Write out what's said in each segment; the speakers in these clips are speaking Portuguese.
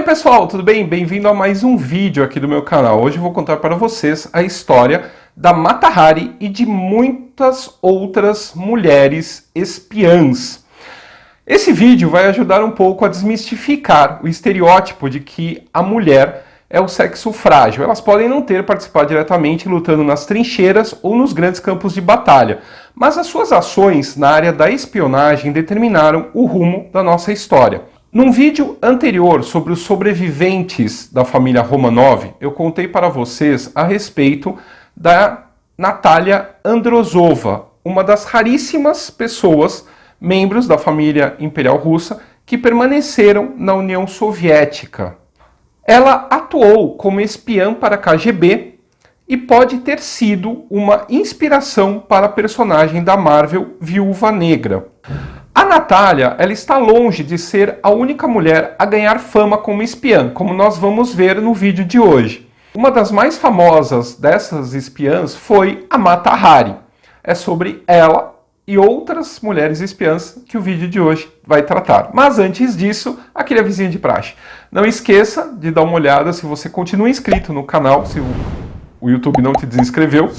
pessoal, tudo bem? Bem-vindo a mais um vídeo aqui do meu canal. Hoje eu vou contar para vocês a história da Mata Hari e de muitas outras mulheres espiãs. Esse vídeo vai ajudar um pouco a desmistificar o estereótipo de que a mulher é o sexo frágil. Elas podem não ter participado diretamente lutando nas trincheiras ou nos grandes campos de batalha, mas as suas ações na área da espionagem determinaram o rumo da nossa história. Num vídeo anterior sobre os sobreviventes da família Romanov, eu contei para vocês a respeito da Natalia Androzova, uma das raríssimas pessoas, membros da família imperial russa, que permaneceram na União Soviética. Ela atuou como espiã para a KGB e pode ter sido uma inspiração para a personagem da Marvel Viúva Negra. A Natalia, ela está longe de ser a única mulher a ganhar fama como espiã, como nós vamos ver no vídeo de hoje. Uma das mais famosas dessas espiãs foi a Mata Hari. É sobre ela e outras mulheres espiãs que o vídeo de hoje vai tratar. Mas antes disso, aquele avisinho de praxe. Não esqueça de dar uma olhada se você continua inscrito no canal, se o YouTube não te desinscreveu.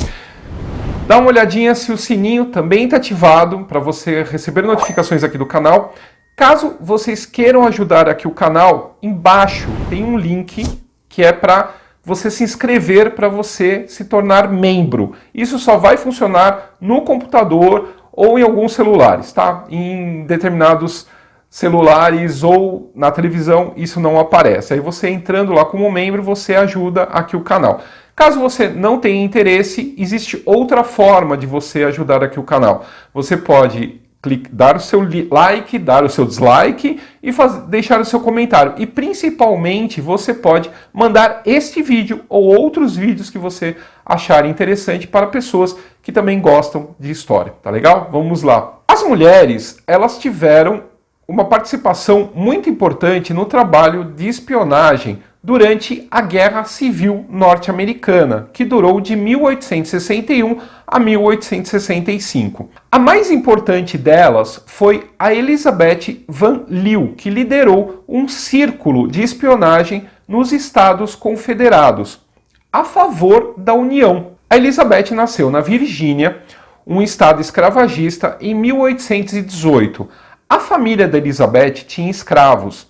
Dá uma olhadinha se o sininho também está ativado para você receber notificações aqui do canal. Caso vocês queiram ajudar aqui o canal, embaixo tem um link que é para você se inscrever, para você se tornar membro. Isso só vai funcionar no computador ou em alguns celulares, tá? Em determinados celulares ou na televisão isso não aparece. Aí você entrando lá como membro, você ajuda aqui o canal. Caso você não tenha interesse, existe outra forma de você ajudar aqui o canal. Você pode dar o seu like, dar o seu dislike e deixar o seu comentário. E principalmente você pode mandar este vídeo ou outros vídeos que você achar interessante para pessoas que também gostam de história, tá legal? Vamos lá. As mulheres, elas tiveram uma participação muito importante no trabalho de espionagem durante a Guerra Civil Norte-Americana, que durou de 1861 a 1865. A mais importante delas foi a Elizabeth Van Leeuw, que liderou um círculo de espionagem nos Estados Confederados, a favor da União. A Elizabeth nasceu na Virgínia, um estado escravagista, em 1818. A família da Elizabeth tinha escravos,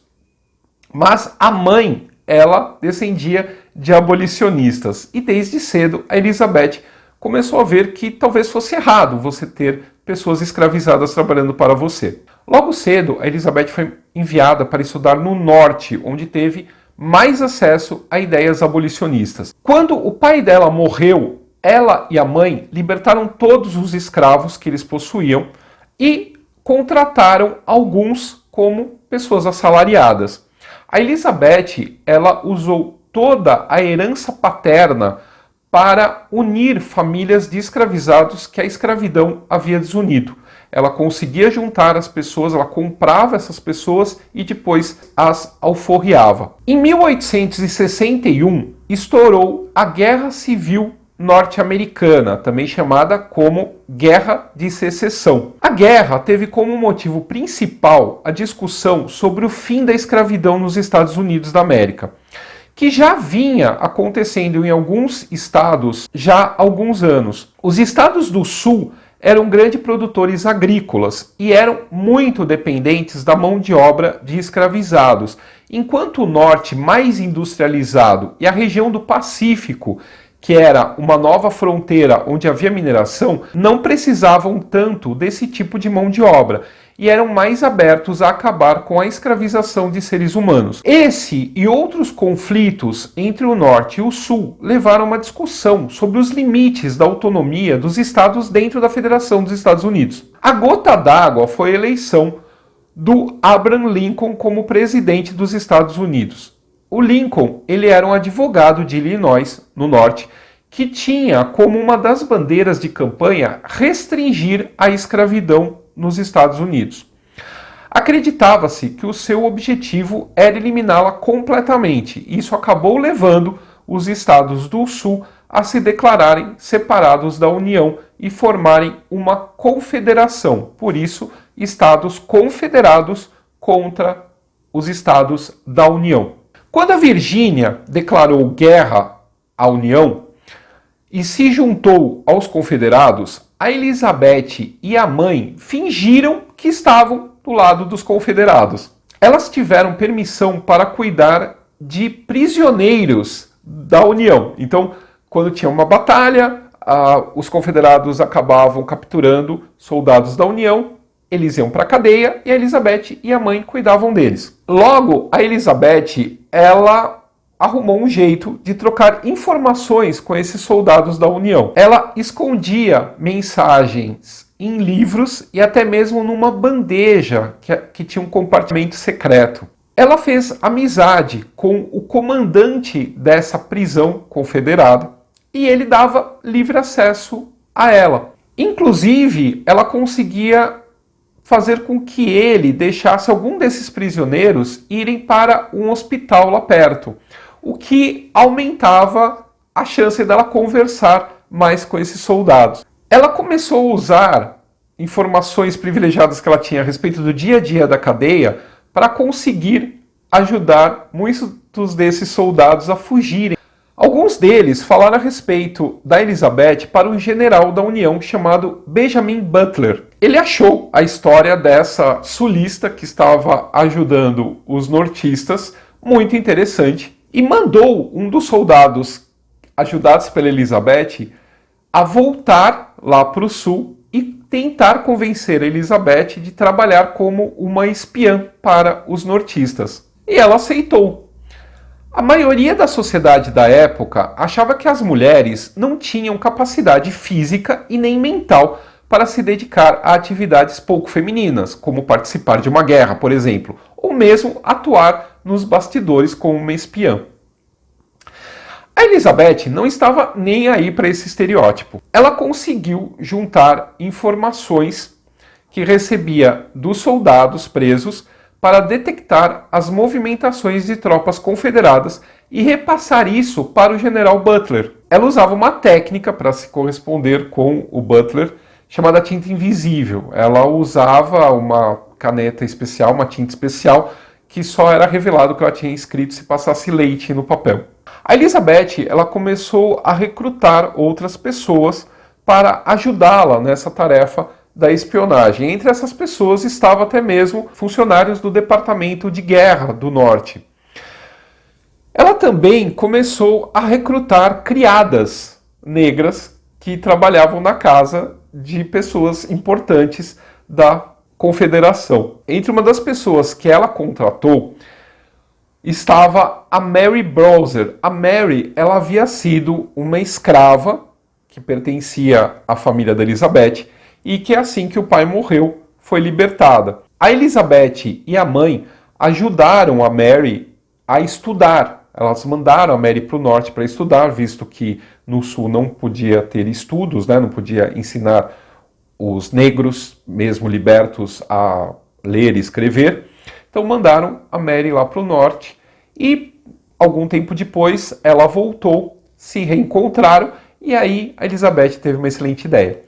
mas a mãe, ela descendia de abolicionistas. E desde cedo a Elizabeth começou a ver que talvez fosse errado você ter pessoas escravizadas trabalhando para você. Logo cedo, a Elizabeth foi enviada para estudar no norte, onde teve mais acesso a ideias abolicionistas. Quando o pai dela morreu, ela e a mãe libertaram todos os escravos que eles possuíam e contrataram alguns como pessoas assalariadas. A Elizabeth, ela usou toda a herança paterna para unir famílias de escravizados que a escravidão havia desunido. Ela conseguia juntar as pessoas, ela comprava essas pessoas e depois as alforriava. Em 1861, estourou a Guerra Civil Norte-Americana, também chamada como Guerra de Secessão. A guerra teve como motivo principal a discussão sobre o fim da escravidão nos Estados Unidos da América, que já vinha acontecendo em alguns estados já há alguns anos. Os estados do Sul eram grandes produtores agrícolas e eram muito dependentes da mão de obra de escravizados, enquanto o Norte, mais industrializado, e a região do Pacífico, que era uma nova fronteira onde havia mineração, não precisavam tanto desse tipo de mão de obra e eram mais abertos a acabar com a escravização de seres humanos. Esse e outros conflitos entre o Norte e o Sul levaram a uma discussão sobre os limites da autonomia dos estados dentro da Federação dos Estados Unidos. A gota d'água foi a eleição do Abraham Lincoln como presidente dos Estados Unidos. O Lincoln, ele era um advogado de Illinois, no norte, que tinha como uma das bandeiras de campanha restringir a escravidão nos Estados Unidos. Acreditava-se que o seu objetivo era eliminá-la completamente. Isso acabou levando os estados do Sul a se declararem separados da União e formarem uma confederação. Por isso, estados confederados contra os estados da União. Quando a Virgínia declarou guerra à União e se juntou aos confederados, a Elizabeth e a mãe fingiram que estavam do lado dos confederados. Elas tiveram permissão para cuidar de prisioneiros da União. Então, quando tinha uma batalha, os confederados acabavam capturando soldados da União, eles iam para a cadeia e a Elizabeth e a mãe cuidavam deles. Logo, a Elizabeth, ela arrumou um jeito de trocar informações com esses soldados da União. Ela escondia mensagens em livros e até mesmo numa bandeja que tinha um compartimento secreto. Ela fez amizade com o comandante dessa prisão confederada e ele dava livre acesso a ela. Inclusive, ela conseguia fazer com que ele deixasse algum desses prisioneiros irem para um hospital lá perto, o que aumentava a chance dela conversar mais com esses soldados. Ela começou a usar informações privilegiadas que ela tinha a respeito do dia a dia da cadeia para conseguir ajudar muitos desses soldados a fugirem. Alguns deles falaram a respeito da Elizabeth para um general da União chamado Benjamin Butler. Ele achou a história dessa sulista que estava ajudando os nortistas muito interessante e mandou um dos soldados ajudados pela Elizabeth a voltar lá para o sul e tentar convencer a Elizabeth de trabalhar como uma espiã para os nortistas. E ela aceitou. A maioria da sociedade da época achava que as mulheres não tinham capacidade física e nem mental para se dedicar a atividades pouco femininas, como participar de uma guerra, por exemplo, ou mesmo atuar nos bastidores como uma espiã. A Elizabeth não estava nem aí para esse estereótipo. Ela conseguiu juntar informações que recebia dos soldados presos para detectar as movimentações de tropas confederadas e repassar isso para o general Butler. Ela usava uma técnica para se corresponder com o Butler, chamada tinta invisível. Ela usava uma caneta especial, uma tinta especial, que só era revelado que ela tinha escrito se passasse leite no papel. A Elizabeth, ela começou a recrutar outras pessoas para ajudá-la nessa tarefa da espionagem. Entre essas pessoas estavam até mesmo funcionários do Departamento de Guerra do Norte. Ela também começou a recrutar criadas negras que trabalhavam na casa de pessoas importantes da Confederação. Entre uma das pessoas que ela contratou estava a Mary Browser. A Mary, ela havia sido uma escrava que pertencia à família da Elizabeth e que assim que o pai morreu foi libertada. A Elizabeth e a mãe ajudaram a Mary a estudar. Elas mandaram a Mary para o norte para estudar, visto que no sul não podia ter estudos, né? Não podia ensinar os negros, mesmo libertos, a ler e escrever. Então mandaram a Mary lá para o norte e algum tempo depois ela voltou, se reencontraram e aí a Elizabeth teve uma excelente ideia.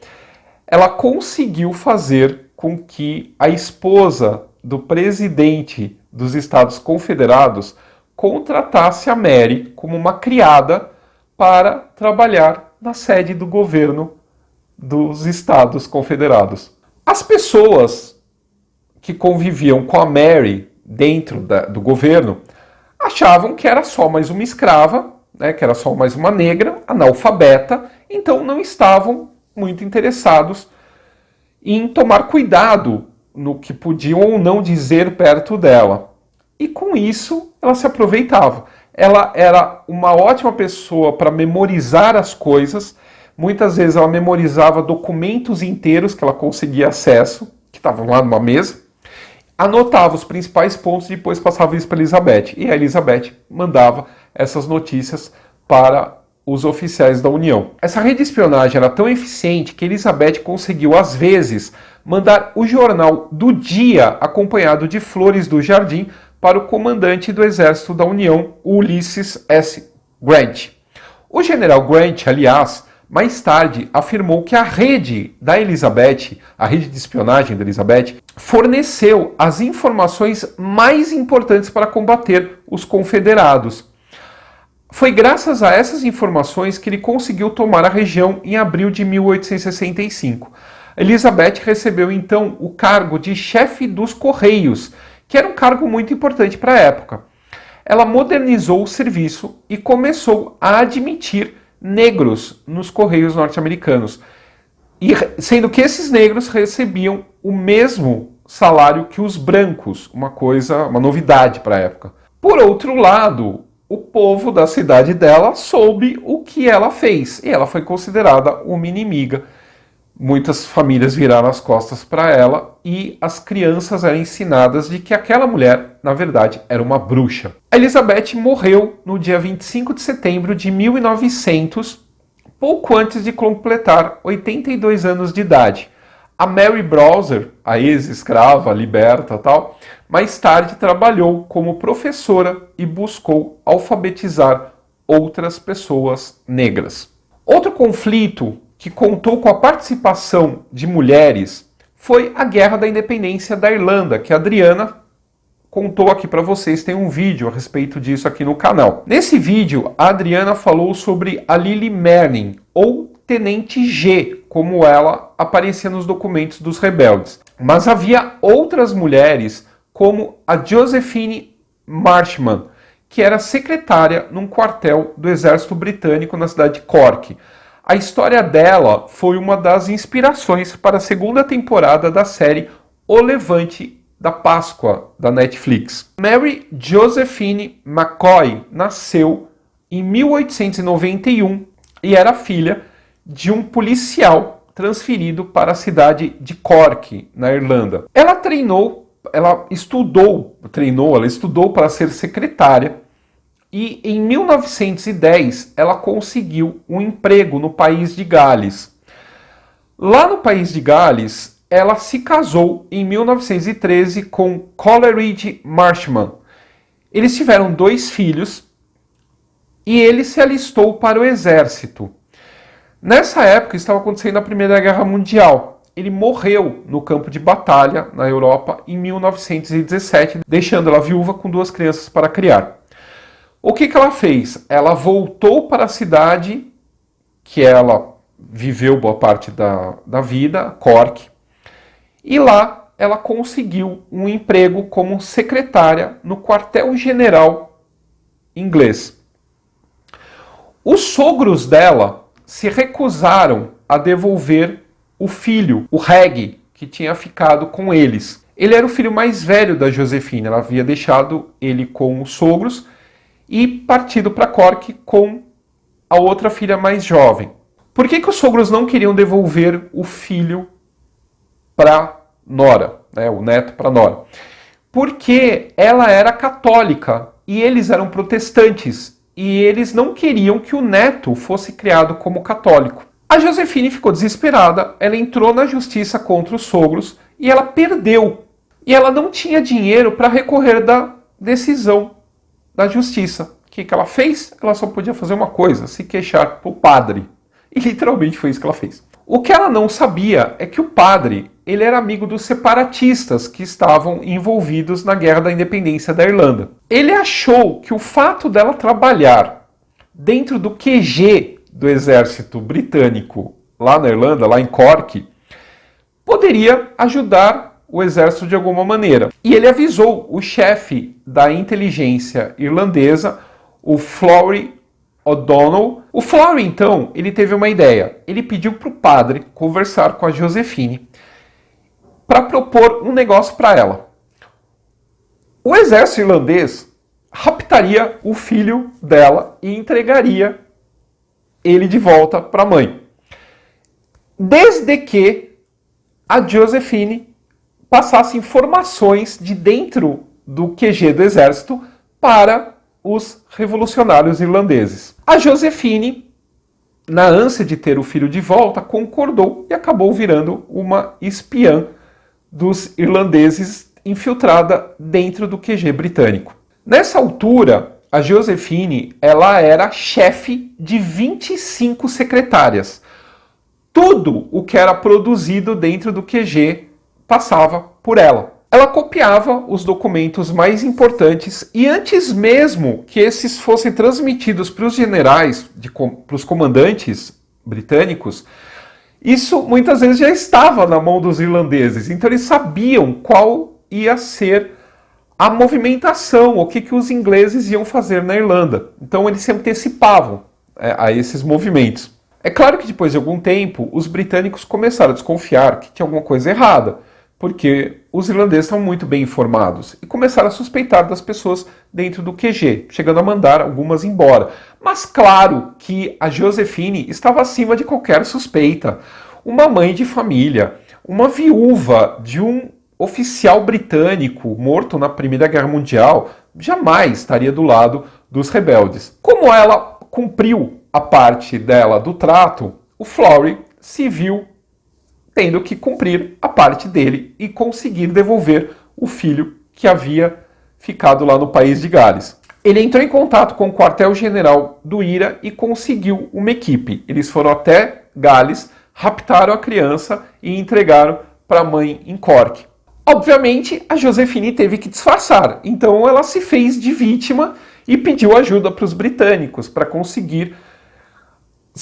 Ela conseguiu fazer com que a esposa do presidente dos Estados Confederados contratasse a Mary como uma criada para trabalhar na sede do governo dos Estados Confederados. As pessoas que conviviam com a Mary dentro do governo achavam que era só mais uma escrava, né, que era só mais uma negra, analfabeta, então não estavam muito interessados em tomar cuidado no que podiam ou não dizer perto dela. E com isso, ela se aproveitava. Ela era uma ótima pessoa para memorizar as coisas. Muitas vezes ela memorizava documentos inteiros que ela conseguia acesso, que estavam lá numa mesa, anotava os principais pontos e depois passava isso para a Elizabeth. E a Elizabeth mandava essas notícias para os oficiais da União. Essa rede de espionagem era tão eficiente que Elizabeth conseguiu, às vezes, mandar o jornal do dia acompanhado de flores do jardim para o comandante do exército da União, Ulysses S. Grant. O general Grant, aliás, mais tarde afirmou que a rede da Elizabeth, a rede de espionagem da Elizabeth, forneceu as informações mais importantes para combater os confederados. Foi graças a essas informações que ele conseguiu tomar a região em abril de 1865. Elizabeth recebeu então o cargo de chefe dos Correios, que era um cargo muito importante para a época. Ela modernizou o serviço e começou a admitir negros nos Correios norte-americanos, e sendo que esses negros recebiam o mesmo salário que os brancos, uma novidade para a época. Por outro lado, o povo da cidade dela soube o que ela fez, e ela foi considerada uma inimiga. Muitas famílias viraram as costas para ela e as crianças eram ensinadas de que aquela mulher, na verdade, era uma bruxa. A Elizabeth morreu no dia 25 de setembro de 1900, pouco antes de completar 82 anos de idade. A Mary Browser, a ex-escrava, liberta tal, mais tarde trabalhou como professora e buscou alfabetizar outras pessoas negras. Outro conflito que contou com a participação de mulheres foi a Guerra da Independência da Irlanda, que a Adriana contou aqui para vocês, tem um vídeo a respeito disso aqui no canal. Nesse vídeo, a Adriana falou sobre a Lily Mernin, ou Tenente G, como ela aparecia nos documentos dos rebeldes. Mas havia outras mulheres, como a Josephine Marshman, que era secretária num quartel do exército britânico na cidade de Cork. A história dela foi uma das inspirações para a segunda temporada da série O Levante da Páscoa, da Netflix. Mary Josephine McCoy nasceu em 1891 e era filha de um policial transferido para a cidade de Cork, na Irlanda. Ela estudou para ser secretária. E em 1910 ela conseguiu um emprego no país de Gales. Lá no país de Gales, ela se casou em 1913 com Coleridge Marshman. Eles tiveram 2 filhos e ele se alistou para o exército. Nessa época estava acontecendo a Primeira Guerra Mundial. Ele morreu no campo de batalha na Europa em 1917, deixando ela viúva com 2 crianças para criar. O que ela fez? Ela voltou para a cidade que ela viveu boa parte da vida, Cork, e lá ela conseguiu um emprego como secretária no quartel-general inglês. Os sogros dela se recusaram a devolver o filho, o Reg, que tinha ficado com eles. Ele era o filho mais velho da Josephine, ela havia deixado ele com os sogros e partido para Cork com a outra filha mais jovem. Por que os sogros não queriam devolver o filho para Nora, né, o neto para Nora? Porque ela era católica e eles eram protestantes e eles não queriam que o neto fosse criado como católico. A Josephine ficou desesperada, ela entrou na justiça contra os sogros e ela perdeu. E ela não tinha dinheiro para recorrer da decisão da justiça. O que ela fez? Ela só podia fazer uma coisa, se queixar para o padre. E literalmente foi isso que ela fez. O que ela não sabia é que o padre, ele era amigo dos separatistas que estavam envolvidos na Guerra da Independência da Irlanda. Ele achou que o fato dela trabalhar dentro do QG do exército britânico lá na Irlanda, lá em Cork, poderia ajudar o exército de alguma maneira. E ele avisou o chefe da inteligência irlandesa, o Florey O'Donnell. O Florey, então, ele teve uma ideia. Ele pediu para o padre conversar com a Josephine para propor um negócio para ela. O exército irlandês raptaria o filho dela e entregaria ele de volta para a mãe. Desde que a Josephine passasse informações de dentro do QG do exército para os revolucionários irlandeses. A Josephine, na ânsia de ter o filho de volta, concordou e acabou virando uma espiã dos irlandeses infiltrada dentro do QG britânico. Nessa altura, a Josephine, ela era chefe de 25 secretárias. Tudo o que era produzido dentro do QG passava por ela. Ela copiava os documentos mais importantes e antes mesmo que esses fossem transmitidos para os generais, para os comandantes britânicos, isso muitas vezes já estava na mão dos irlandeses. Então eles sabiam qual ia ser a movimentação, o que os ingleses iam fazer na Irlanda. Então eles se antecipavam a esses movimentos. É claro que depois de algum tempo, os britânicos começaram a desconfiar que tinha alguma coisa errada, porque os irlandeses estavam muito bem informados e começaram a suspeitar das pessoas dentro do QG, chegando a mandar algumas embora. Mas claro que a Josephine estava acima de qualquer suspeita. Uma mãe de família, uma viúva de um oficial britânico morto na Primeira Guerra Mundial, jamais estaria do lado dos rebeldes. Como ela cumpriu a parte dela do trato, o Florey se viu tendo que cumprir a parte dele e conseguir devolver o filho que havia ficado lá no país de Gales. Ele entrou em contato com o quartel-general do IRA e conseguiu uma equipe. Eles foram até Gales, raptaram a criança e entregaram para a mãe em Cork. Obviamente, a Josephine teve que disfarçar, então ela se fez de vítima e pediu ajuda para os britânicos para conseguir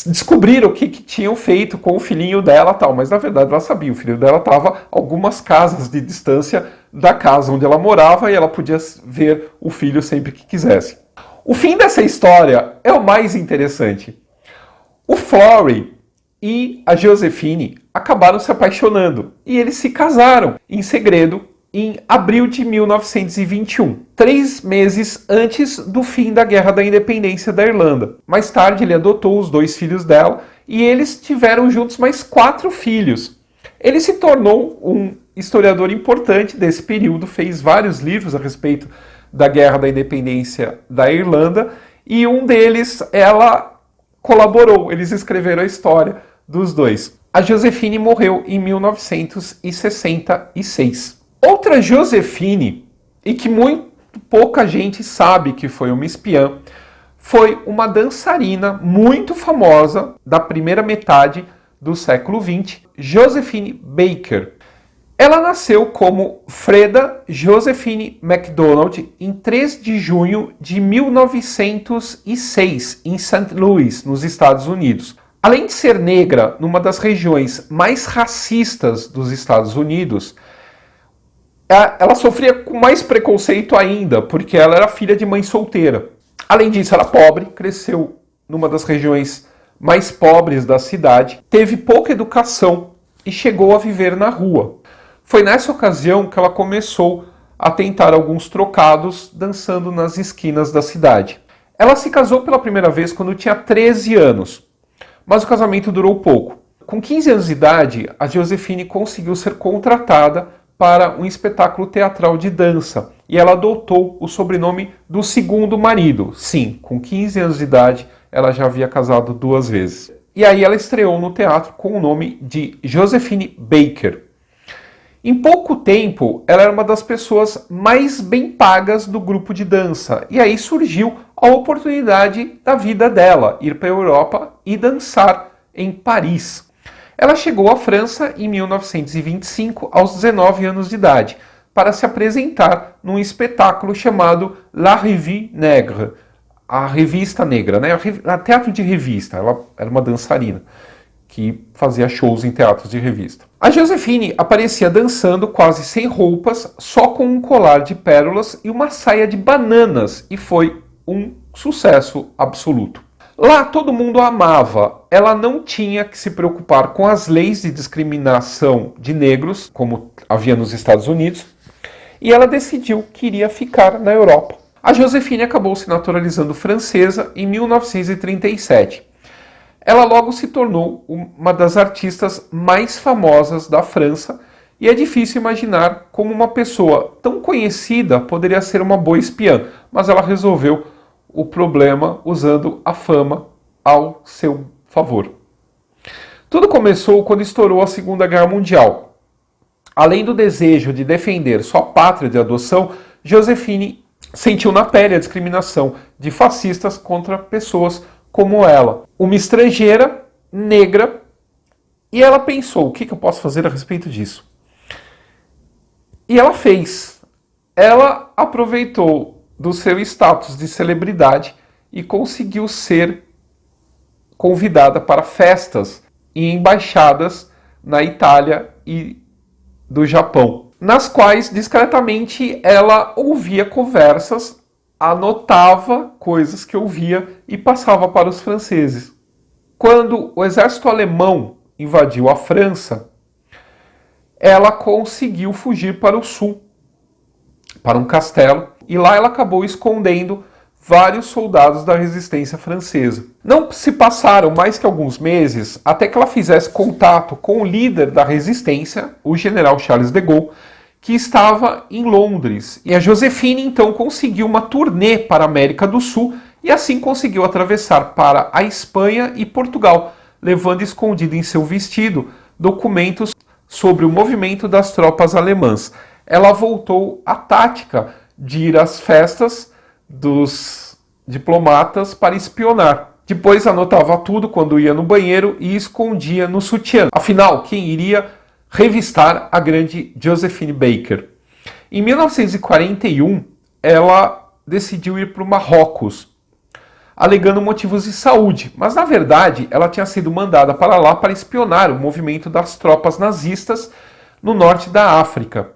descobrir o que tinham feito com o filhinho dela tal, mas na verdade ela sabia, o filho dela estava a algumas casas de distância da casa onde ela morava e ela podia ver o filho sempre que quisesse. O fim dessa história é o mais interessante. O Florey e a Josephine acabaram se apaixonando e eles se casaram em segredo em abril de 1921, 3 meses antes do fim da Guerra da Independência da Irlanda. Mais tarde ele adotou os 2 filhos dela e eles tiveram juntos mais 4 filhos. Ele se tornou um historiador importante desse período, fez vários livros a respeito da Guerra da Independência da Irlanda e um deles ela colaborou, eles escreveram a história dos 2. A Josephine morreu em 1966. Outra Josephine, e que muito pouca gente sabe que foi uma espiã, foi uma dançarina muito famosa da primeira metade do século XX, Josephine Baker. Ela nasceu como Freda Josephine MacDonald em 3 de junho de 1906, em St. Louis, nos Estados Unidos. Além de ser negra numa das regiões mais racistas dos Estados Unidos, ela sofria com mais preconceito ainda, porque ela era filha de mãe solteira. Além disso, era pobre, cresceu numa das regiões mais pobres da cidade, teve pouca educação e chegou a viver na rua. Foi nessa ocasião que ela começou a tentar alguns trocados dançando nas esquinas da cidade. Ela se casou pela primeira vez quando tinha 13 anos, mas o casamento durou pouco. Com 15 anos de idade, a Josephine conseguiu ser contratada para um espetáculo teatral de dança e ela adotou o sobrenome do segundo marido. Sim, com 15 anos de idade, ela já havia casado 2 vezes. E aí ela estreou no teatro com o nome de Josephine Baker. Em pouco tempo, ela era uma das pessoas mais bem pagas do grupo de dança. E aí surgiu a oportunidade da vida dela, ir para a Europa e dançar em Paris. Ela chegou à França em 1925, aos 19 anos de idade, para se apresentar num espetáculo chamado La Revue Nègre, a revista negra, né? A teatro de revista. Ela era uma dançarina que fazia shows em teatros de revista. A Josephine aparecia dançando quase sem roupas, só com um colar de pérolas e uma saia de bananas, e foi um sucesso absoluto. Lá todo mundo a amava, ela não tinha que se preocupar com as leis de discriminação de negros, como havia nos Estados Unidos, e ela decidiu que iria ficar na Europa. A Josephine acabou se naturalizando francesa em 1937. Ela logo se tornou uma das artistas mais famosas da França e é difícil imaginar como uma pessoa tão conhecida poderia ser uma boa espiã, mas ela resolveu o problema usando a fama ao seu favor. Tudo começou quando estourou a Segunda Guerra Mundial. Além do desejo de defender sua pátria de adoção, Josephine sentiu na pele a discriminação de fascistas contra pessoas como ela. Uma estrangeira, negra, e ela pensou, o que eu posso fazer a respeito disso? E ela fez. Ela aproveitou do seu status de celebridade e conseguiu ser convidada para festas e embaixadas na Itália e do Japão, nas quais discretamente ela ouvia conversas, anotava coisas que ouvia e passava para os franceses. Quando o exército alemão invadiu a França, ela conseguiu fugir para o sul, para um castelo, e lá ela acabou escondendo vários soldados da resistência francesa. Não se passaram mais que alguns meses até que ela fizesse contato com o líder da resistência, o general Charles de Gaulle, que estava em Londres. E a Joséphine então conseguiu uma turnê para a América do Sul e assim conseguiu atravessar para a Espanha e Portugal, levando escondido em seu vestido documentos sobre o movimento das tropas alemãs. Ela voltou à tática de ir às festas dos diplomatas para espionar. Depois anotava tudo quando ia no banheiro e escondia no sutiã. Afinal, quem iria revistar a grande Joséphine Baker? Em 1941, ela decidiu ir para o Marrocos, alegando motivos de saúde, mas na verdade ela tinha sido mandada para lá para espionar o movimento das tropas nazistas no norte da África.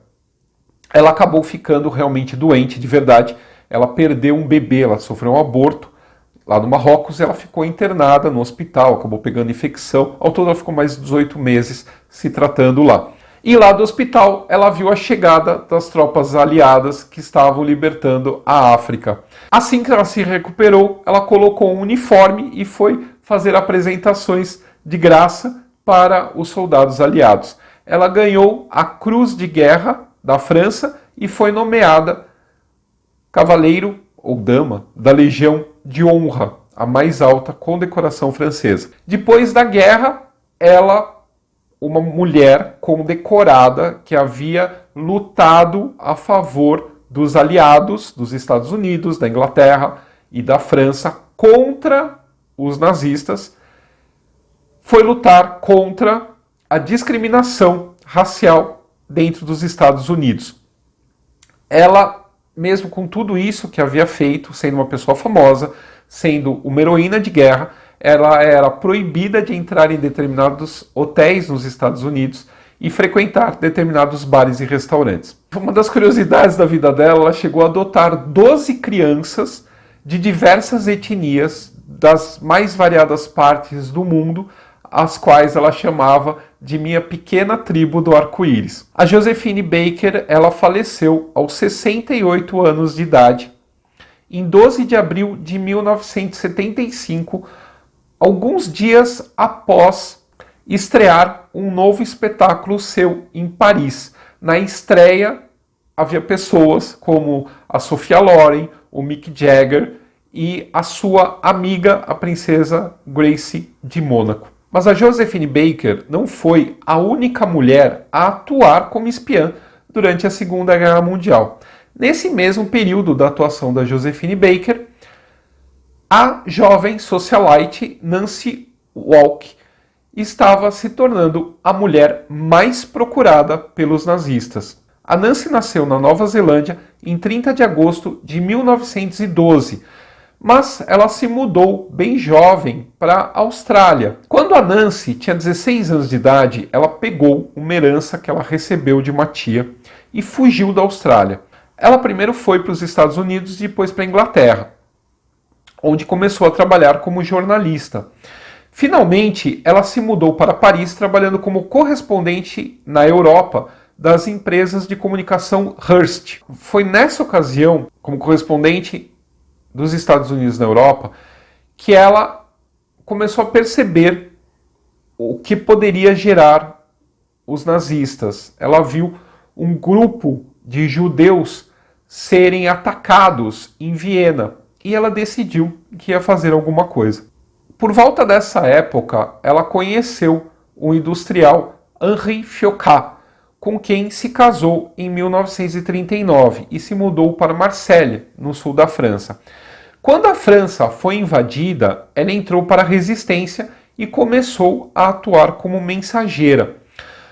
Ela acabou ficando realmente doente de verdade. Ela perdeu um bebê, ela sofreu um aborto lá no Marrocos, ela ficou internada no hospital, acabou pegando infecção. Ao todo ela ficou mais de 18 meses se tratando lá. E lá do hospital ela viu a chegada das tropas aliadas que estavam libertando a África. Assim que ela se recuperou, ela colocou um uniforme e foi fazer apresentações de graça para os soldados aliados. Ela ganhou a Cruz de Guerra da França e foi nomeada cavaleiro ou dama da Legião de Honra, a mais alta condecoração francesa. Depois da guerra, ela, uma mulher condecorada que havia lutado a favor dos aliados dos Estados Unidos, da Inglaterra e da França contra os nazistas, foi lutar contra a discriminação racial dentro dos Estados Unidos. Ela, mesmo com tudo isso que havia feito, sendo uma pessoa famosa, sendo uma heroína de guerra, ela era proibida de entrar em determinados hotéis nos Estados Unidos e frequentar determinados bares e restaurantes. Uma das curiosidades da vida dela, ela chegou a adotar 12 crianças de diversas etnias, das mais variadas partes do mundo, as quais ela chamava de minha pequena tribo do arco-íris. A Joséphine Baker, ela faleceu aos 68 anos de idade, em 12 de abril de 1975, alguns dias após estrear um novo espetáculo seu em Paris. Na estreia, havia pessoas como a Sophia Loren, o Mick Jagger e a sua amiga, a princesa Grace de Mônaco. Mas a Joséphine Baker não foi a única mulher a atuar como espiã durante a Segunda Guerra Mundial. Nesse mesmo período da atuação da Joséphine Baker, a jovem socialite Nancy Walke estava se tornando a mulher mais procurada pelos nazistas. A Nancy nasceu na Nova Zelândia em 30 de agosto de 1912, mas ela se mudou bem jovem para a Austrália. Quando a Nancy tinha 16 anos de idade, ela pegou uma herança que ela recebeu de uma tia e fugiu da Austrália. Ela primeiro foi para os Estados Unidos e depois para a Inglaterra, onde começou a trabalhar como jornalista. Finalmente, ela se mudou para Paris, trabalhando como correspondente na Europa das empresas de comunicação Hearst. Foi nessa ocasião, como correspondente dos Estados Unidos na Europa, que ela começou a perceber o que poderia gerar os nazistas. Ela viu um grupo de judeus serem atacados em Viena e ela decidiu que ia fazer alguma coisa. Por volta dessa época, ela conheceu o industrial Henri Fioccat, com quem se casou em 1939 e se mudou para Marselha, no sul da França. Quando a França foi invadida, ela entrou para a resistência e começou a atuar como mensageira.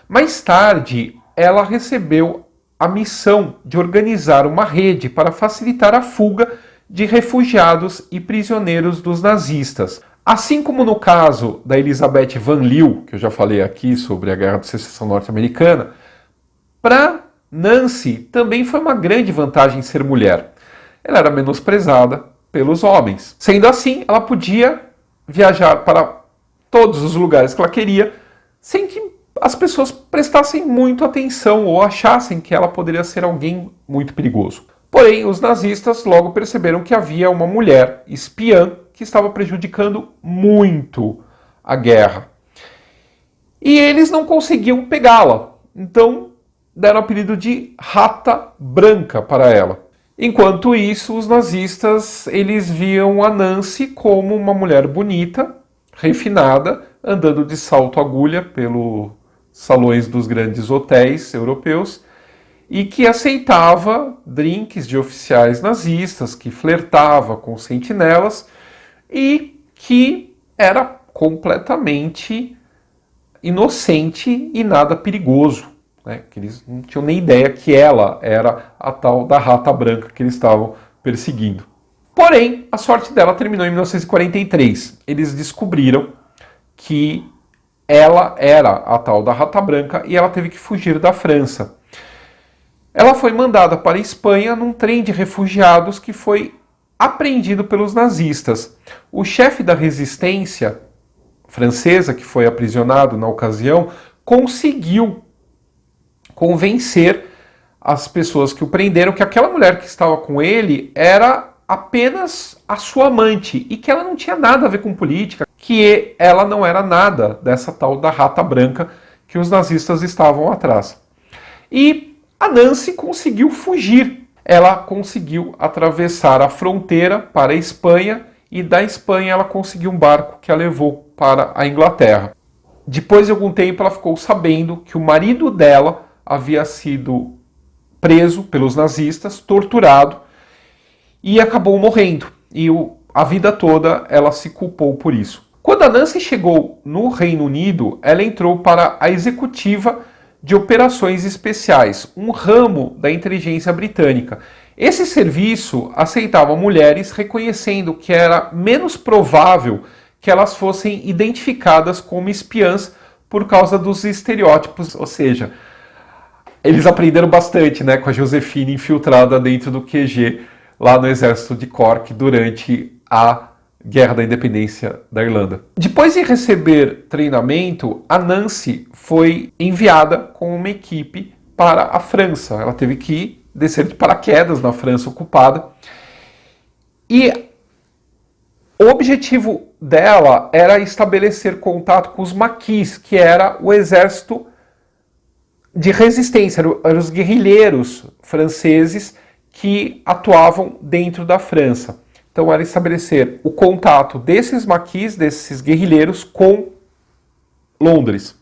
Mais tarde, ela recebeu a missão de organizar uma rede para facilitar a fuga de refugiados e prisioneiros dos nazistas. Assim como no caso da Elizabeth Van Leeuw, que eu já falei aqui sobre a Guerra de Secessão Norte-Americana, para Nancy também foi uma grande vantagem ser mulher. Ela era menosprezada pelos homens. Sendo assim, ela podia viajar para todos os lugares que ela queria, sem que as pessoas prestassem muito atenção ou achassem que ela poderia ser alguém muito perigoso. Porém, os nazistas logo perceberam que havia uma mulher espiã que estava prejudicando muito a guerra. E eles não conseguiam pegá-la. Então, deram o apelido de Rata Branca para ela. Enquanto isso, os nazistas eles viam a Nancy como uma mulher bonita, refinada, andando de salto agulha pelos salões dos grandes hotéis europeus e que aceitava drinks de oficiais nazistas, que flertava com sentinelas e que era completamente inocente e nada perigoso. Que eles não tinham nem ideia que ela era a tal da Rata Branca que eles estavam perseguindo. Porém, a sorte dela terminou em 1943. Eles descobriram que ela era a tal da Rata Branca e ela teve que fugir da França. Ela foi mandada para a Espanha num trem de refugiados que foi apreendido pelos nazistas. O chefe da resistência francesa, que foi aprisionado na ocasião, conseguiu convencer as pessoas que o prenderam que aquela mulher que estava com ele era apenas a sua amante e que ela não tinha nada a ver com política, que ela não era nada dessa tal da Rata Branca que os nazistas estavam atrás. E a Nancy conseguiu fugir. Ela conseguiu atravessar a fronteira para a Espanha e da Espanha ela conseguiu um barco que a levou para a Inglaterra. Depois de algum tempo ela ficou sabendo que o marido dela havia sido preso pelos nazistas, torturado e acabou morrendo. E a vida toda ela se culpou por isso. Quando a Nancy chegou no Reino Unido, ela entrou para a executiva de operações especiais, um ramo da inteligência britânica. Esse serviço aceitava mulheres reconhecendo que era menos provável que elas fossem identificadas como espiãs por causa dos estereótipos, ou seja, eles aprenderam bastante, com a Josefina infiltrada dentro do QG lá no exército de Cork durante a Guerra da Independência da Irlanda. Depois de receber treinamento, a Nancy foi enviada com uma equipe para a França. Ela teve que descer de paraquedas na França ocupada. E o objetivo dela era estabelecer contato com os maquis, que era o exército de resistência, eram os guerrilheiros franceses que atuavam dentro da França. Então era estabelecer o contato desses maquis, desses guerrilheiros, com Londres.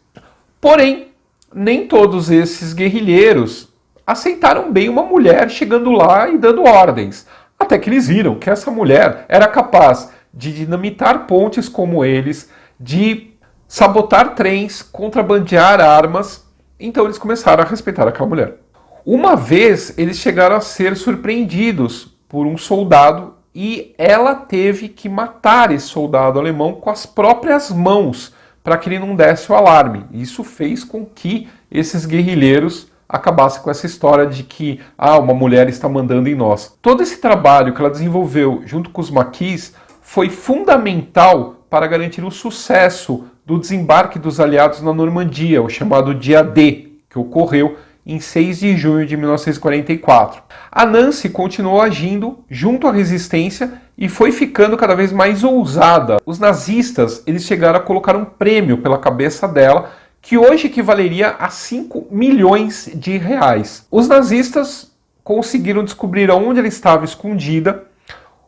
Porém, nem todos esses guerrilheiros aceitaram bem uma mulher chegando lá e dando ordens. Até que eles viram que essa mulher era capaz de dinamitar pontes como eles, de sabotar trens, contrabandear armas. Então eles começaram a respeitar aquela mulher. Uma vez eles chegaram a ser surpreendidos por um soldado e ela teve que matar esse soldado alemão com as próprias mãos para que ele não desse o alarme. Isso fez com que esses guerrilheiros acabassem com essa história de que uma mulher está mandando em nós. Todo esse trabalho que ela desenvolveu junto com os maquis foi fundamental para garantir o sucesso do desembarque dos aliados na Normandia, o chamado Dia D, que ocorreu em 6 de junho de 1944. A Nancy continuou agindo junto à resistência e foi ficando cada vez mais ousada. Os nazistas eles chegaram a colocar um prêmio pela cabeça dela, que hoje equivaleria a 5 milhões de reais. Os nazistas conseguiram descobrir onde ela estava escondida.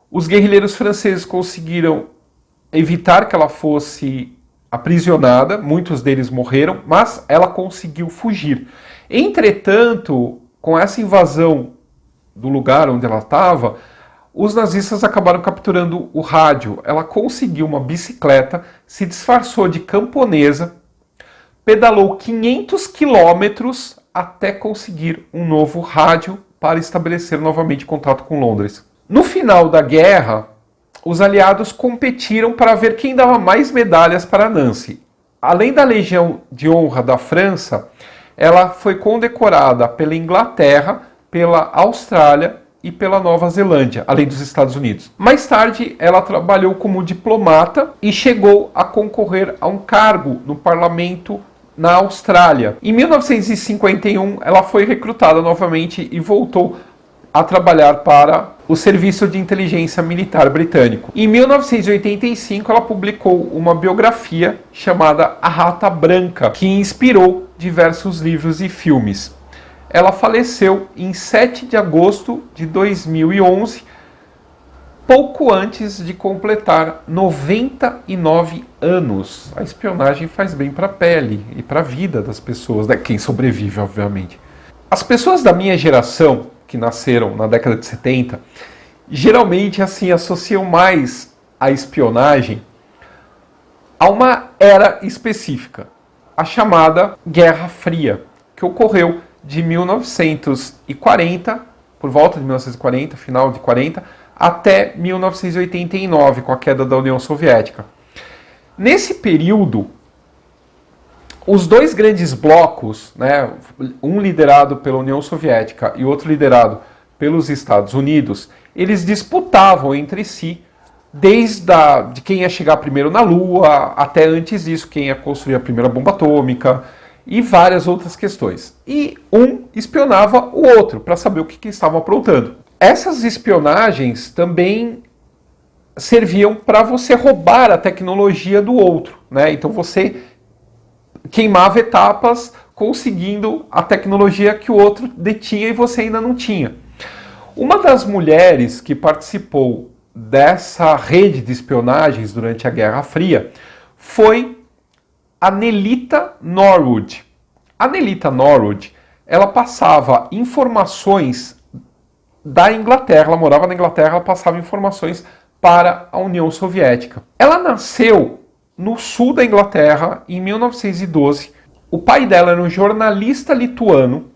Os guerrilheiros franceses conseguiram evitar que ela fosse aprisionada, muitos deles morreram, mas ela conseguiu fugir. Entretanto, com essa invasão do lugar onde ela estava, os nazistas acabaram capturando o rádio. Ela conseguiu uma bicicleta, se disfarçou de camponesa, pedalou 500 quilômetros até conseguir um novo rádio para estabelecer novamente contato com Londres. No final da guerra, os aliados competiram para ver quem dava mais medalhas para Nancy. Além da Legião de Honra da França, ela foi condecorada pela Inglaterra, pela Austrália e pela Nova Zelândia, além dos Estados Unidos. Mais tarde, ela trabalhou como diplomata e chegou a concorrer a um cargo no parlamento na Austrália. Em 1951, ela foi recrutada novamente e voltou a trabalhar para o Serviço de Inteligência Militar Britânico. Em 1985, ela publicou uma biografia chamada A Rata Branca, que inspirou diversos livros e filmes. Ela faleceu em 7 de agosto de 2011, pouco antes de completar 99 anos. A espionagem faz bem para a pele e para a vida das pessoas, né? Quem sobrevive, obviamente. As pessoas da minha geração, que nasceram na década de 70, geralmente assim associam mais a espionagem a uma era específica, a chamada Guerra Fria, que ocorreu de 1940, por volta de 1940, final de 40, até 1989, com a queda da União Soviética. Nesse período, os dois grandes blocos, né, um liderado pela União Soviética e outro liderado pelos Estados Unidos, eles disputavam entre si, desde de quem ia chegar primeiro na Lua, até antes disso, quem ia construir a primeira bomba atômica, e várias outras questões. E um espionava o outro para saber o que estavam aprontando. Essas espionagens também serviam para você roubar a tecnologia do outro, né? Então você queimava etapas conseguindo a tecnologia que o outro detinha e você ainda não tinha. Uma das mulheres que participou dessa rede de espionagens durante a Guerra Fria foi a Nelita Norwood. A Nelita Norwood, ela passava informações da Inglaterra, ela morava na Inglaterra, ela passava informações para a União Soviética. Ela nasceu no sul da Inglaterra em 1912. O pai dela era um jornalista lituano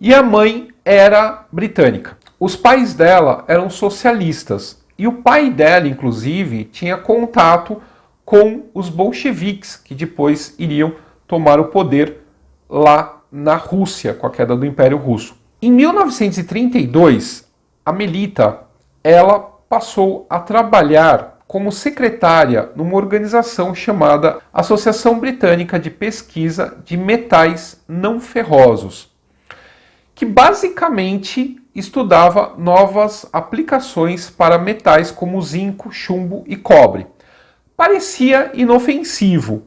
e a mãe era britânica. Os pais dela eram socialistas e o pai dela, inclusive, tinha contato com os bolcheviques, que depois iriam tomar o poder lá na Rússia, com a queda do Império Russo. Em 1932, a Melita, ela passou a trabalhar como secretária numa organização chamada Associação Britânica de Pesquisa de Metais Não Ferrosos, que basicamente estudava novas aplicações para metais como zinco, chumbo e cobre. Parecia inofensivo,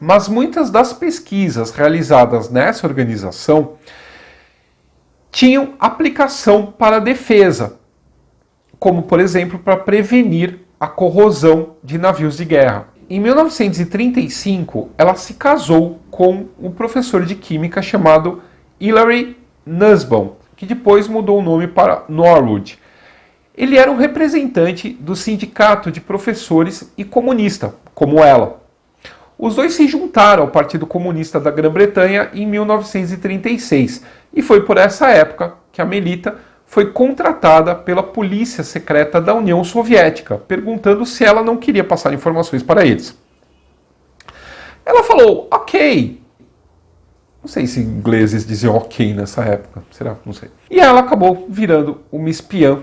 mas muitas das pesquisas realizadas nessa organização tinham aplicação para a defesa, como, por exemplo, para prevenir a corrosão de navios de guerra. Em 1935, ela se casou com um professor de química chamado Hilary Nussbaum, que depois mudou o nome para Norwood. Ele era um representante do sindicato de professores e comunista, como ela. Os dois se juntaram ao Partido Comunista da Grã-Bretanha em 1936, e foi por essa época que a Melita foi contratada pela polícia secreta da União Soviética, perguntando se ela não queria passar informações para eles. Ela falou, ok. Não sei se ingleses diziam ok nessa época, será? Não sei. E ela acabou virando uma espiã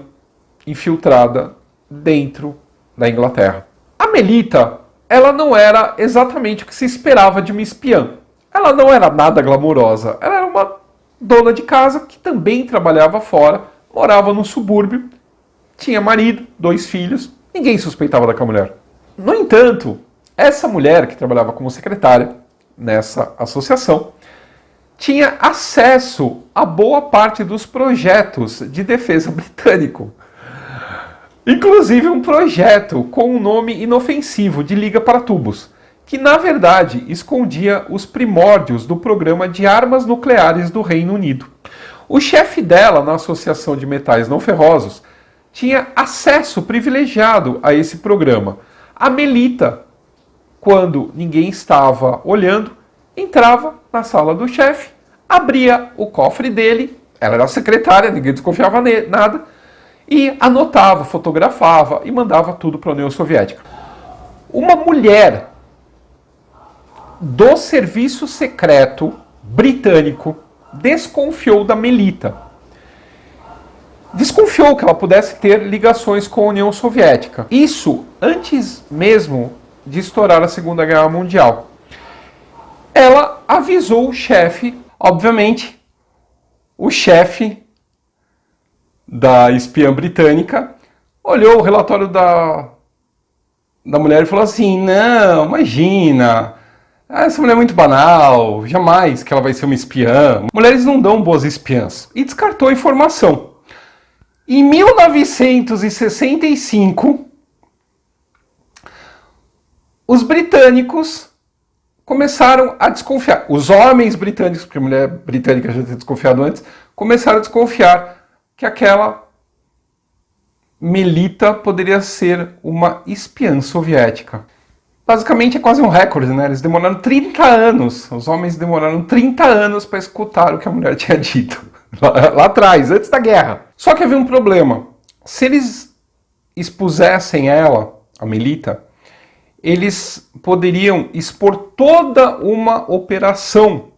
infiltrada dentro da Inglaterra. A Melita, ela não era exatamente o que se esperava de uma espiã. Ela não era nada glamurosa. Ela era uma dona de casa que também trabalhava fora, morava no subúrbio, tinha marido, 2 filhos, ninguém suspeitava daquela mulher. No entanto, essa mulher que trabalhava como secretária nessa associação tinha acesso a boa parte dos projetos de defesa britânico. Inclusive um projeto com um nome inofensivo de liga para tubos, que na verdade escondia os primórdios do programa de armas nucleares do Reino Unido. O chefe dela, na Associação de Metais Não Ferrosos, tinha acesso privilegiado a esse programa. A Melita, quando ninguém estava olhando, entrava na sala do chefe, abria o cofre dele, ela era secretária, ninguém desconfiava nada, e anotava, fotografava e mandava tudo para a União Soviética. Uma mulher do serviço secreto britânico desconfiou da Melita. Desconfiou que ela pudesse ter ligações com a União Soviética. Isso antes mesmo de estourar a Segunda Guerra Mundial. Ela avisou o chefe, obviamente, o chefe da espiã britânica olhou o relatório da mulher e falou assim: não, imagina, essa mulher é muito banal, jamais que ela vai ser uma espiã. Mulheres não dão boas espiãs. E descartou a informação. Em 1965, os britânicos começaram a desconfiar. Os homens britânicos, porque a mulher britânica já tinha desconfiado antes, começaram a desconfiar que aquela Melita poderia ser uma espiã soviética. Basicamente é quase um recorde, né? Eles demoraram 30 anos, os homens demoraram 30 anos para escutar o que a mulher tinha dito. Lá atrás, antes da guerra. Só que havia um problema. Se eles expusessem ela, a Melita, eles poderiam expor toda uma operação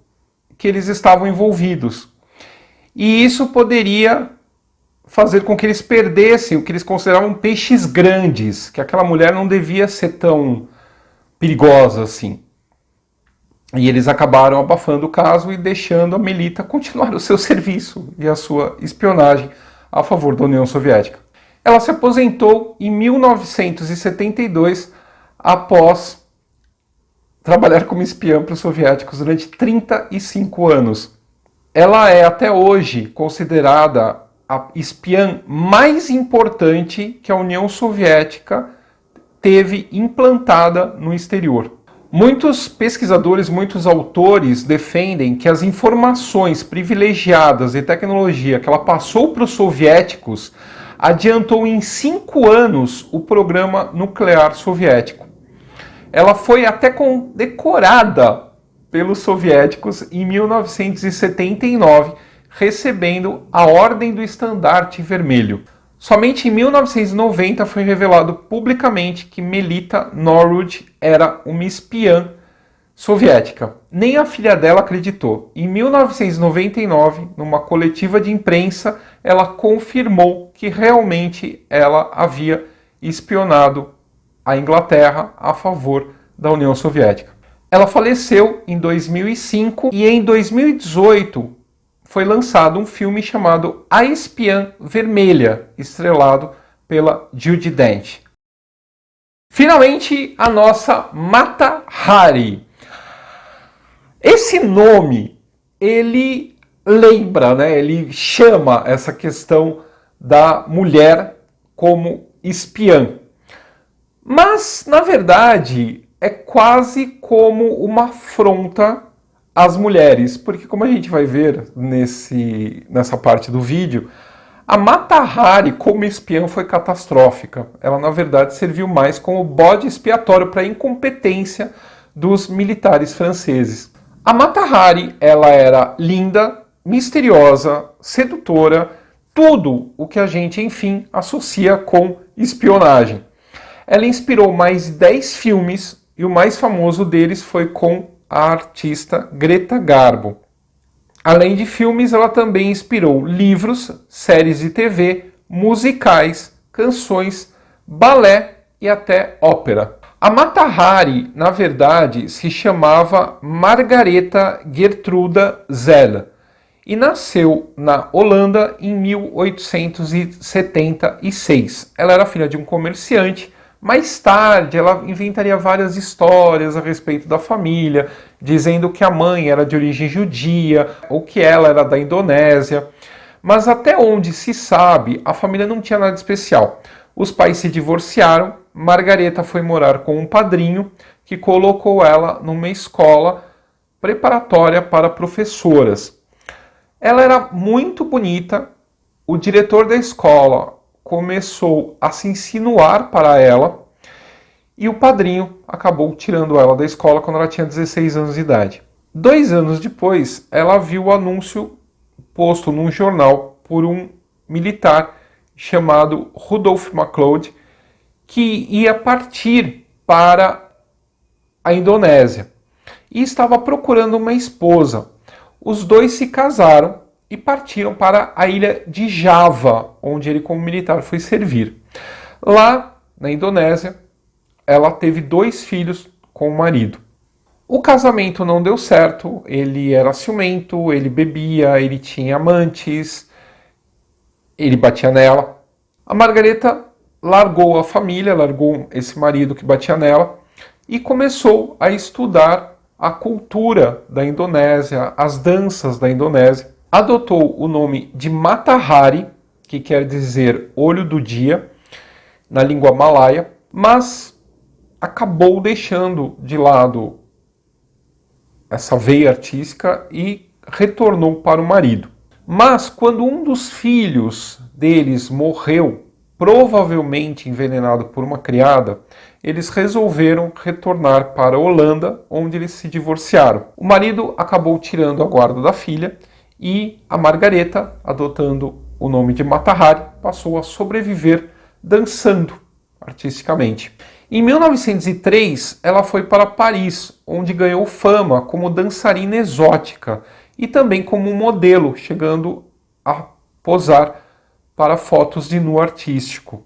que eles estavam envolvidos. E isso poderia fazer com que eles perdessem o que eles consideravam peixes grandes, que aquela mulher não devia ser tão perigosa assim. E eles acabaram abafando o caso e deixando a Melita continuar o seu serviço e a sua espionagem a favor da União Soviética. Ela se aposentou em 1972 após trabalhar como espiã para os soviéticos durante 35 anos. Ela é até hoje considerada a espiã mais importante que a União Soviética teve implantada no exterior. Muitos pesquisadores, muitos autores defendem que as informações privilegiadas e tecnologia que ela passou para os soviéticos adiantou em 5 anos o programa nuclear soviético. Ela foi até condecorada pelos soviéticos em 1979, recebendo a Ordem do Estandarte Vermelho. Somente em 1990 foi revelado publicamente que Melita Norwood era uma espiã soviética. Nem a filha dela acreditou. Em 1999, numa coletiva de imprensa, ela confirmou que realmente ela havia espionado a Inglaterra a favor da União Soviética. Ela faleceu em 2005 e em 2018 foi lançado um filme chamado A Espiã Vermelha, estrelado pela Judi Dench. Finalmente, a nossa Mata Hari. Esse nome, ele lembra, né? Ele chama essa questão da mulher como espiã. Mas, na verdade, é quase como uma afronta às mulheres, porque como a gente vai ver nessa parte do vídeo, a Mata Hari como espiã foi catastrófica. Ela, na verdade, serviu mais como bode expiatório para a incompetência dos militares franceses. A Mata Hari, ela era linda, misteriosa, sedutora, tudo o que a gente, enfim, associa com espionagem. Ela inspirou mais de 10 filmes e o mais famoso deles foi com a artista Greta Garbo. Além de filmes, ela também inspirou livros, séries de TV, musicais, canções, balé e até ópera. A Mata Hari, na verdade, se chamava Margaretha Gertruda Zelle e nasceu na Holanda em 1876. Ela era filha de um comerciante. Mais tarde, ela inventaria várias histórias a respeito da família, dizendo que a mãe era de origem judia ou que ela era da Indonésia. Mas até onde se sabe, a família não tinha nada especial. Os pais se divorciaram Margareta foi morar com um padrinho que colocou ela numa escola preparatória para professoras. Ela era muito bonita, o diretor da escola começou a se insinuar para ela e o padrinho acabou tirando ela da escola quando ela tinha 16 anos de idade. 2 anos depois, ela viu o anúncio posto num jornal por um militar chamado Rudolph MacLeod, que ia partir para a Indonésia e estava procurando uma esposa. Os dois se casaram e partiram para a ilha de Java, onde ele, como militar, foi servir. Lá, na Indonésia, ela teve 2 filhos com o marido. O casamento não deu certo, ele era ciumento, ele bebia, ele tinha amantes, ele batia nela. A Margareta largou a família, largou esse marido que batia nela e começou a estudar a cultura da Indonésia, as danças da Indonésia. Adotou o nome de Matahari, que quer dizer olho do dia, na língua malaia, mas acabou deixando de lado essa veia artística e retornou para o marido. Mas quando um dos filhos deles morreu, provavelmente envenenado por uma criada, eles resolveram retornar para a Holanda, onde eles se divorciaram. O marido acabou tirando a guarda da filha e a Margareta, adotando o nome de Matahari, passou a sobreviver dançando artisticamente. Em 1903, ela foi para Paris, onde ganhou fama como dançarina exótica e também como modelo, chegando a posar para fotos de nu artístico.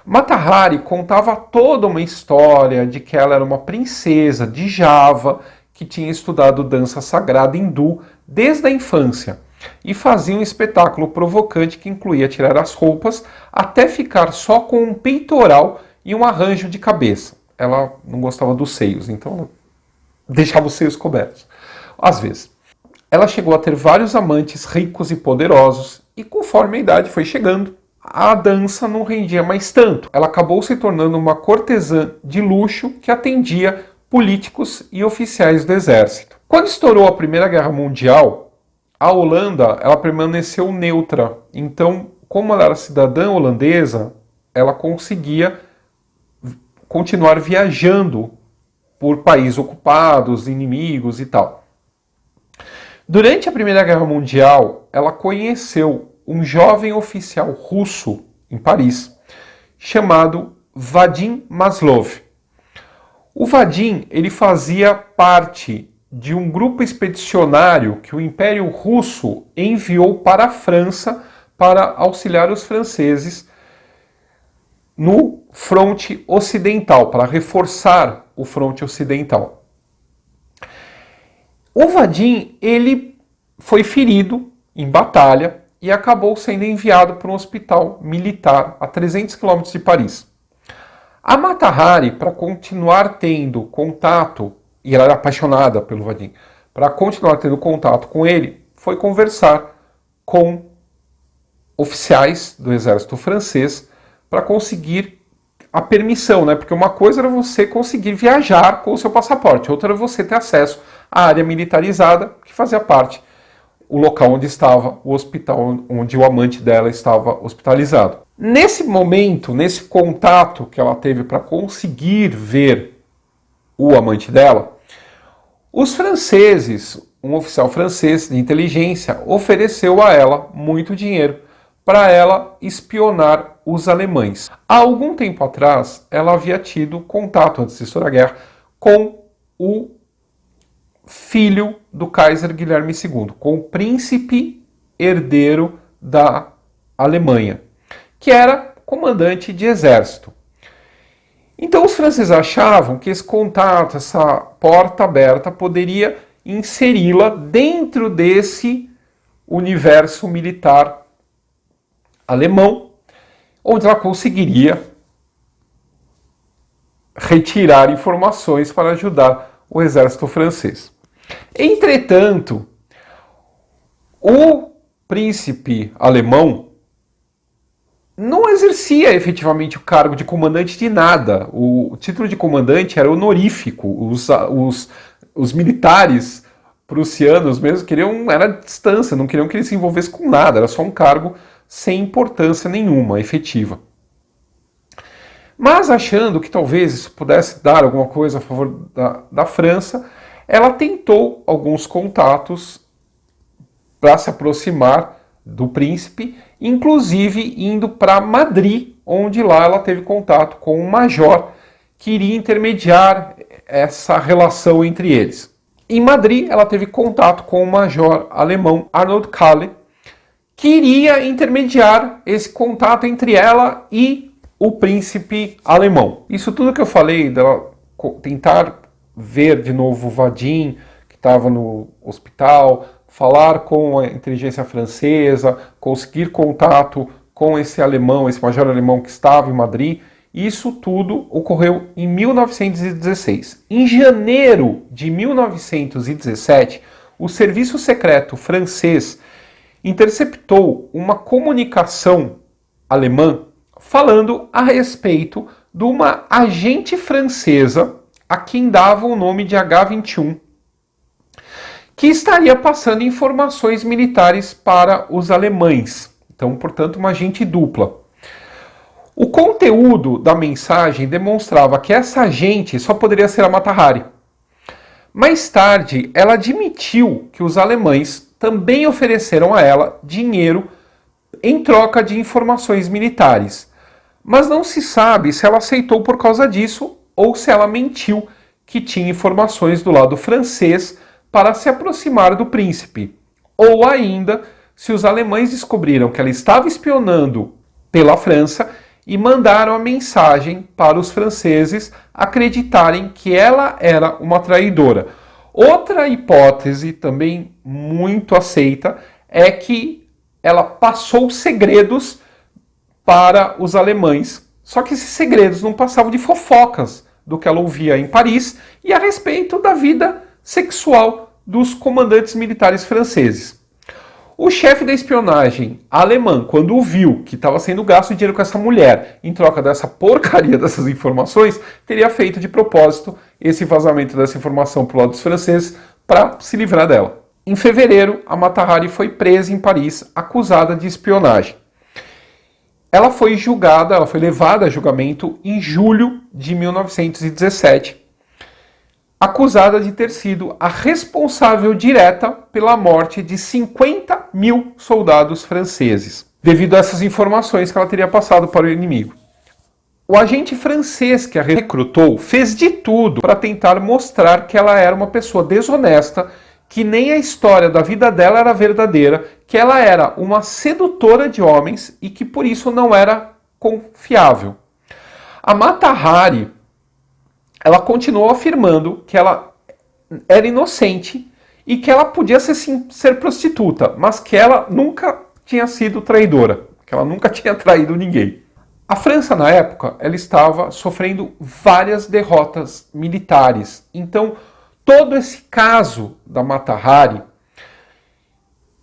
Matahari contava toda uma história de que ela era uma princesa de Java que tinha estudado dança sagrada hindu desde a infância e fazia um espetáculo provocante que incluía tirar as roupas até ficar só com um peitoral e um arranjo de cabeça. Ela não gostava dos seios, então ela deixava os seios cobertos, às vezes. Ela chegou a ter vários amantes ricos e poderosos e conforme a idade foi chegando, a dança não rendia mais tanto. Ela acabou se tornando uma cortesã de luxo que atendia políticos e oficiais do exército. Quando estourou a Primeira Guerra Mundial, a Holanda ela permaneceu neutra. Então, como ela era cidadã holandesa, ela conseguia continuar viajando por países ocupados, inimigos e tal. Durante a Primeira Guerra Mundial, ela conheceu um jovem oficial russo em Paris, chamado Vadim Maslov. O Vadim ele fazia parte de um grupo expedicionário que o Império Russo enviou para a França para auxiliar os franceses no fronte ocidental, para reforçar o fronte ocidental. O Vadim ele foi ferido em batalha e acabou sendo enviado para um hospital militar a 300 quilômetros de Paris. A Matahari, para continuar tendo contato, e ela era apaixonada pelo Vadim, para continuar tendo contato com ele, foi conversar com oficiais do exército francês para conseguir a permissão, né? Porque uma coisa era você conseguir viajar com o seu passaporte, outra era você ter acesso à área militarizada que fazia parte o local onde estava o hospital, onde o amante dela estava hospitalizado. Nesse momento, nesse contato que ela teve para conseguir ver o amante dela, os franceses, um oficial francês de inteligência, ofereceu a ela muito dinheiro para ela espionar os alemães. Há algum tempo atrás, ela havia tido contato, antes de estourar a guerra, com o filho do Kaiser Guilherme II, com o príncipe herdeiro da Alemanha, que era comandante de exército. Então os franceses achavam que esse contato, essa porta aberta, poderia inseri-la dentro desse universo militar alemão, onde ela conseguiria retirar informações para ajudar o exército francês. Entretanto, o príncipe alemão não exercia efetivamente o cargo de comandante de nada. O título de comandante era honorífico. Os militares prussianos mesmo queriam, era a distância, não queriam que ele se envolvesse com nada, era só um cargo sem importância nenhuma, efetiva. Mas achando que talvez isso pudesse dar alguma coisa a favor da França, ela tentou alguns contatos para se aproximar do príncipe, inclusive indo para Madrid, onde lá ela teve contato com um major que iria intermediar essa relação entre eles. Em Madrid, ela teve contato com o major alemão Arnold Kalle, que iria intermediar esse contato entre ela e o príncipe alemão. Isso tudo que eu falei, dela tentar ver de novo o Vadim, que estava no hospital, falar com a inteligência francesa, conseguir contato com esse alemão, esse major alemão que estava em Madrid, isso tudo ocorreu em 1916. Em janeiro de 1917, o serviço secreto francês interceptou uma comunicação alemã falando a respeito de uma agente francesa a quem dava o nome de H-21, que estaria passando informações militares para os alemães. Então, portanto, uma agente dupla. O conteúdo da mensagem demonstrava que essa agente só poderia ser a Mata Hari. Mais tarde, ela admitiu que os alemães também ofereceram a ela dinheiro em troca de informações militares. Mas não se sabe se ela aceitou por causa disso ou se ela mentiu que tinha informações do lado francês para se aproximar do príncipe. Ou ainda, se os alemães descobriram que ela estava espionando pela França e mandaram a mensagem para os franceses acreditarem que ela era uma traidora. Outra hipótese, também muito aceita, é que ela passou segredos para os alemães. Só que esses segredos não passavam de fofocas do que ela ouvia em Paris e a respeito da vida sexual dos comandantes militares franceses. O chefe da espionagem alemã, quando viu que estava sendo gasto dinheiro com essa mulher em troca dessa porcaria dessas informações, teria feito de propósito esse vazamento dessa informação para o lado dos franceses para se livrar dela. Em fevereiro, a Mata Hari foi presa em Paris, acusada de espionagem. Ela foi julgada, ela foi levada a julgamento em julho de 1917, acusada de ter sido a responsável direta pela morte de 50 mil soldados franceses, devido a essas informações que ela teria passado para o inimigo. O agente francês que a recrutou fez de tudo para tentar mostrar que ela era uma pessoa desonesta, que nem a história da vida dela era verdadeira, que ela era uma sedutora de homens e que por isso não era confiável. A Mata Hari, ela continuou afirmando que ela era inocente e que ela podia ser, sim, ser prostituta, mas que ela nunca tinha sido traidora, que ela nunca tinha traído ninguém. A França, na época, ela estava sofrendo várias derrotas militares. Então, todo esse caso da Mata Hari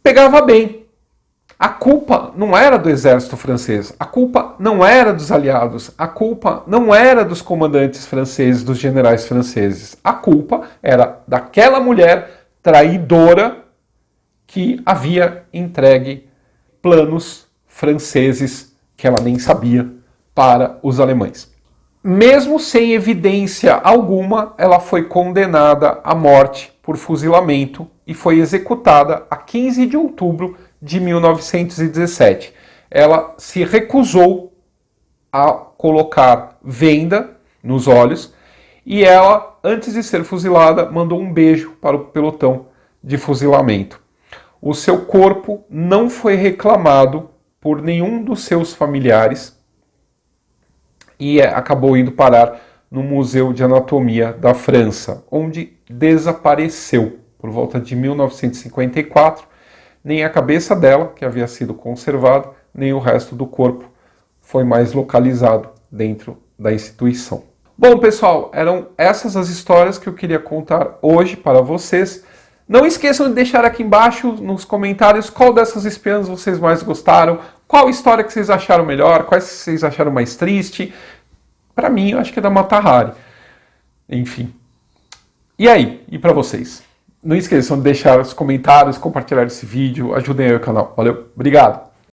pegava bem. A culpa não era do exército francês, a culpa não era dos aliados, a culpa não era dos comandantes franceses, dos generais franceses. A culpa era daquela mulher traidora que havia entregue planos franceses que ela nem sabia para os alemães. Mesmo sem evidência alguma, ela foi condenada à morte por fuzilamento e foi executada a 15 de outubro de 1917. Ela se recusou a colocar venda nos olhos e ela, antes de ser fuzilada, mandou um beijo para o pelotão de fuzilamento. O seu corpo não foi reclamado por nenhum dos seus familiares e acabou indo parar no Museu de Anatomia da França, onde desapareceu por volta de 1954. Nem a cabeça dela, que havia sido conservada, nem o resto do corpo foi mais localizado dentro da instituição. Bom, pessoal, eram essas as histórias que eu queria contar hoje para vocês. Não esqueçam de deixar aqui embaixo nos comentários qual dessas espiãs vocês mais gostaram, Qual história que vocês acharam melhor? Quais vocês acharam mais triste? Para mim, eu acho que é da Mata Hari. Enfim. E aí? E para vocês? Não esqueçam de deixar os comentários, compartilhar esse vídeo, ajudem aí o canal. Valeu, obrigado!